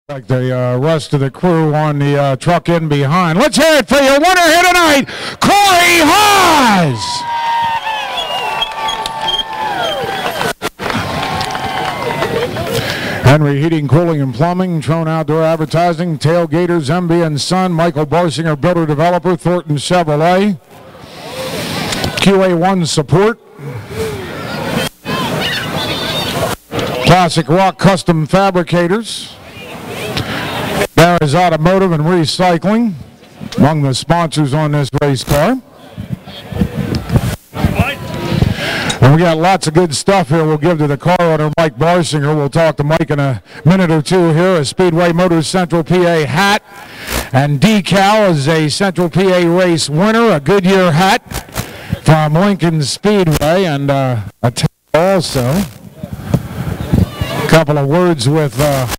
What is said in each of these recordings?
Like the rest of the crew on the truck in behind. Let's hear it for your winner here tonight, Cory Haas! Henry Heating, Cooling, and Plumbing, Trone Outdoor Advertising, Tailgaters, MB & Son, Michael Barsinger, Builder Developer, Thornton Chevrolet, QA1 Support, Classic Rock Custom Fabricators, Barry's Automotive and Recycling, among the sponsors on this race car. And we got lots of good stuff here we'll give to the car owner, Mike Barsinger. We'll talk to Mike in a minute or two here. A Speedway Motors Central PA hat and decal as a Central PA race winner. A Goodyear hat from Lincoln Speedway, and a towel also. A couple of words with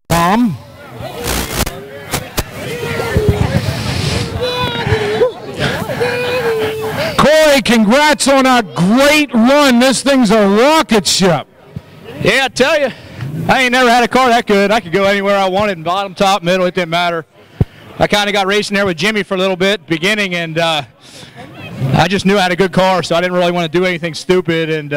Tom. Cory, congrats on a great run. This thing's a rocket ship. Yeah, I tell you, I ain't never had a car that good. I could go anywhere I wanted, bottom, top, middle, it didn't matter. I kind of got racing there with Jimmy for a little bit beginning, and I just knew I had a good car, so I didn't really want to do anything stupid. And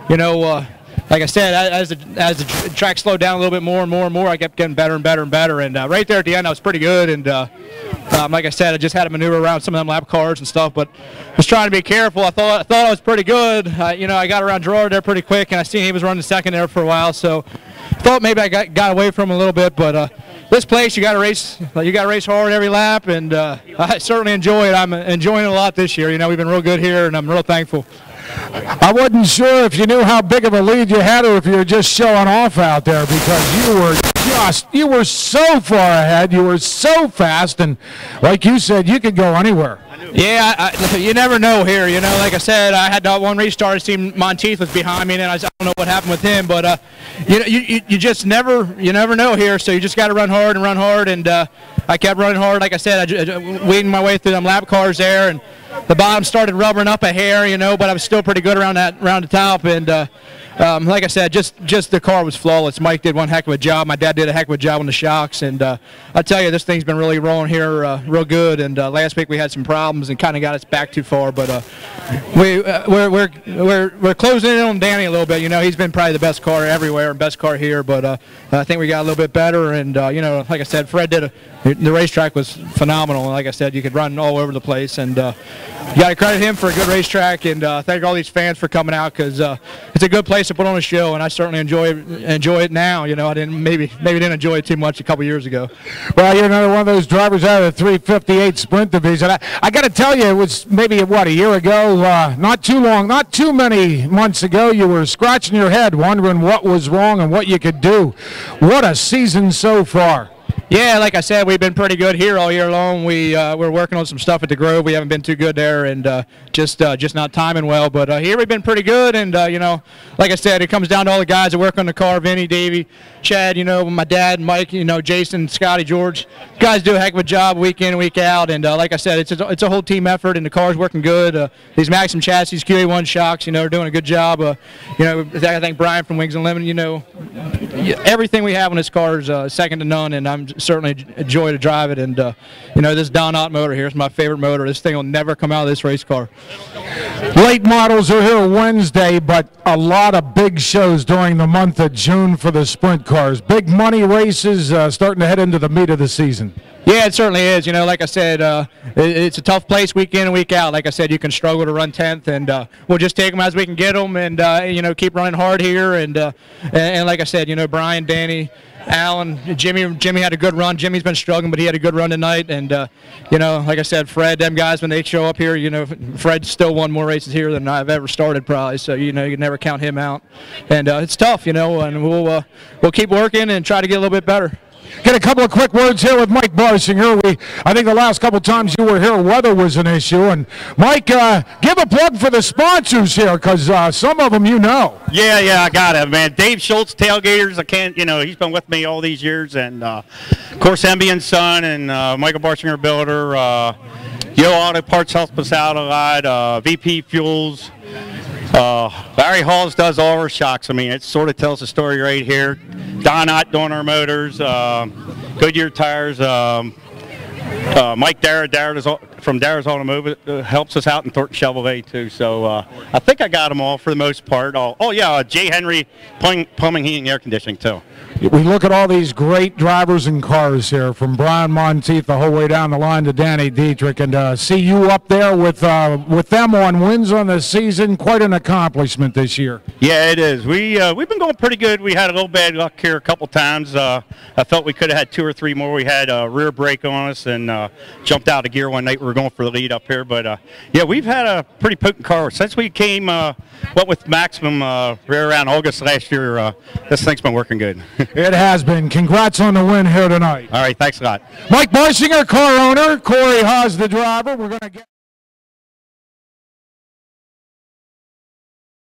you know, like I said, as the track slowed down a little bit more and more and more, I kept getting better and better and better. And right there at the end, I was pretty good. And like I said, I just had to maneuver around some of them lap cars and stuff, but was trying to be careful. I thought I was pretty good. You know, I got around Gerard there pretty quick, and I seen he was running second there for a while, so I thought maybe I got away from him a little bit. But this place, you got to race hard every lap, and I certainly enjoy it. I'm enjoying it a lot this year. You know, we've been real good here, and I'm real thankful. I wasn't sure if you knew how big of a lead you had or if you were just showing off out there, because you were so far ahead, you were so fast, and like you said, you could go anywhere. Yeah, you never know here. You know, like I said, I had that one restart. It seemed Monteith was behind me, and I don't know what happened with him. But you just never know here. So you just got to run hard and run hard. And I kept running hard. Like I said, I weeding my way through them lap cars there, and the bottom started rubbering up a hair. You know, but I was still pretty good around the top. And like I said, just the car was flawless. Mike did one heck of a job. My dad did a heck of a job on the shocks, and I tell you, this thing's been really rolling here real good. And last week we had some problems and kind of got us back too far, but we're closing in on Danny a little bit. You know, he's been probably the best car everywhere and best car here, but I think we got a little bit better. And you know, like I said, Fred did the racetrack was phenomenal. And like I said, you could run all over the place, and you got to credit him for a good racetrack. And thank all these fans for coming out, because it's a good place to put on a show, and I certainly enjoy it now. You know, I didn't maybe didn't enjoy it too much a couple years ago. Well, you're another one of those drivers out of the 358 Sprint Division. I got to tell you, it was maybe what, a year ago, not too long, not too many months ago. You were scratching your head, wondering what was wrong and what you could do. What a season so far. Yeah, like I said, we've been pretty good here all year long. We're working on some stuff at the Grove. We haven't been too good there, and just not timing well. But here we've been pretty good, and you know, like I said, it comes down to all the guys that work on the car: Vinny, Davey, Chad. You know, my dad, Mike. You know, Jason, Scotty, George. Guys do a heck of a job week in and week out. And like I said, it's a whole team effort, and the car's working good. These Maxim chassis, QA1 shocks, you know, are doing a good job. You know, I think Brian from Wings and Lemon. You know, everything we have on this car is second to none, and I'm certainly a joy to drive it. And you know, this Don Ott motor here is my favorite motor. This thing will never come out of this race car. Late models are here Wednesday, but a lot of big shows during the month of June for the sprint cars. Big money races starting to head into the meat of the season. Yeah, it certainly is. You know, like I said, it's a tough place week in and week out. Like I said, you can struggle to run 10th, and we'll just take them as we can get them, and you know, keep running hard here. And like I said, you know, Brian, Danny, Alan, Jimmy had a good run. Jimmy's been struggling, but he had a good run tonight. And you know, like I said, Fred, them guys, when they show up here, you know, Fred's still won more races here than I've ever started probably. So you know, you can never count him out. And it's tough, you know, and we'll keep working and try to get a little bit better. Get a couple of quick words here with Mike Barsinger. I think the last couple times you were here, weather was an issue. And Mike, give a plug for the sponsors here, because some of them you know. Yeah, I got it, man. Dave Schultz, Tailgaters. You know, he's been with me all these years, and of course, MB & Son and Michael Barsinger Builder. Yo Auto Parts helps us out a lot. VP Fuels. Barry Halls does all our shocks. I mean, it sort of tells the story right here. Don Ott doing our motors. Goodyear tires. Mike Darrett from Darrett's Automotive helps us out in Thornton Chevrolet too. So I think I got them all for the most part. Oh yeah, J. Henry plumbing, heating, air conditioning too. We look at all these great drivers and cars here, from Brian Monteith the whole way down the line to Danny Dietrich, and see you up there with them on wins on the season, quite an accomplishment this year. Yeah, it is. We've been going pretty good. We had a little bad luck here a couple times. I felt we could have had 2 or 3 more. We had a rear brake on us and jumped out of gear one night. We were going for the lead up here, but yeah, we've had a pretty potent car since we came. What with Maximum right around August last year. This thing's been working good. It has been. Congrats on the win here tonight. All right, thanks a lot. Mike Barsinger, car owner. Cory Haas, the driver. We're going to get